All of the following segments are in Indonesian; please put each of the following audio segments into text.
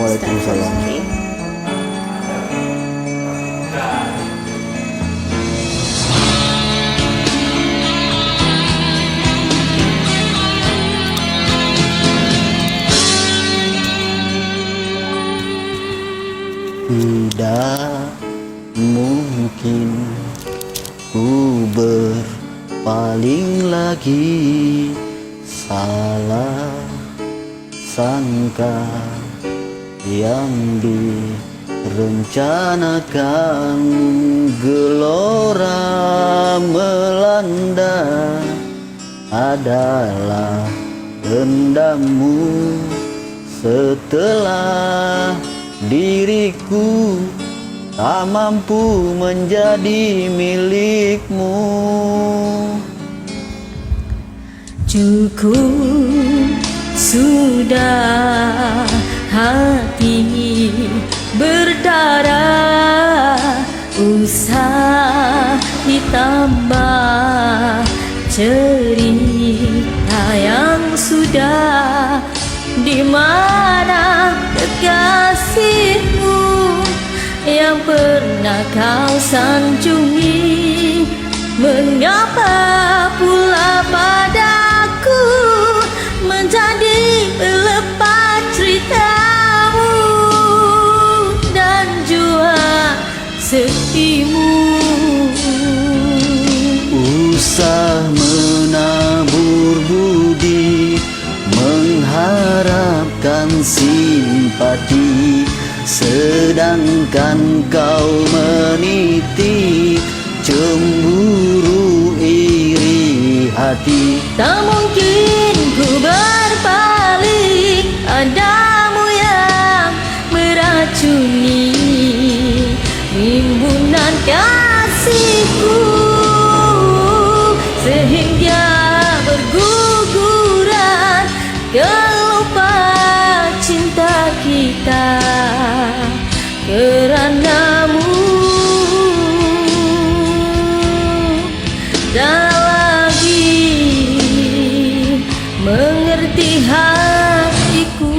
Waalaikumsalam. Tidak mungkin ku berpaling lagi, salah sangka yang direncanakan, gelora melanda adalah dendammu setelah diriku tak mampu menjadi milikmu. Cukup sudah hati berdarah, usah ditambah cerita yang sudah. Di mana kekasihmu yang pernah kau sanjungi? Mengapa pula padaku menjadi pelepas ceritamu dan jua setimu? Usah menabur budi, mengharapkan simpati, sedangkan kau meniti cemburu iri hati. Tak mungkin ku berpaling, padamu yang meracuni rimbunan kasihku, sehingga berguguran kelupa cinta kita keranamu. Tak lagi mengerti hatiku.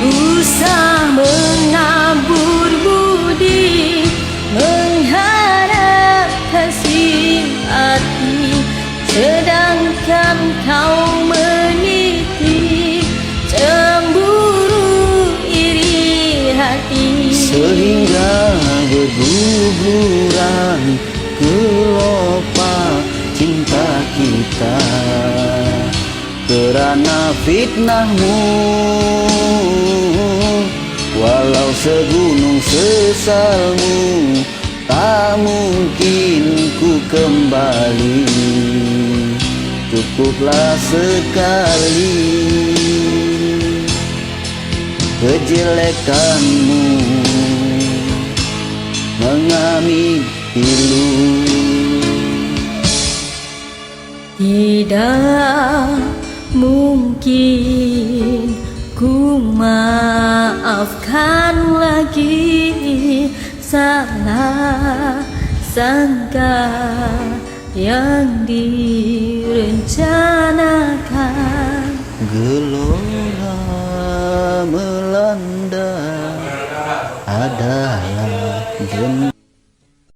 Usah menabur budi, mengharapkan simpati, sedangkan kau meniti cemburu iri hati, sehingga berguguran kelopak cinta kita kerana fitnahmu. Walau segunung sesalmu, tak mungkin ku kembali. Cukuplah sekali kejelekanmu mengambil pilu. Tidak mungkin ku maafkan lagi salah sangka yang direncanakan, gelora melanda adalah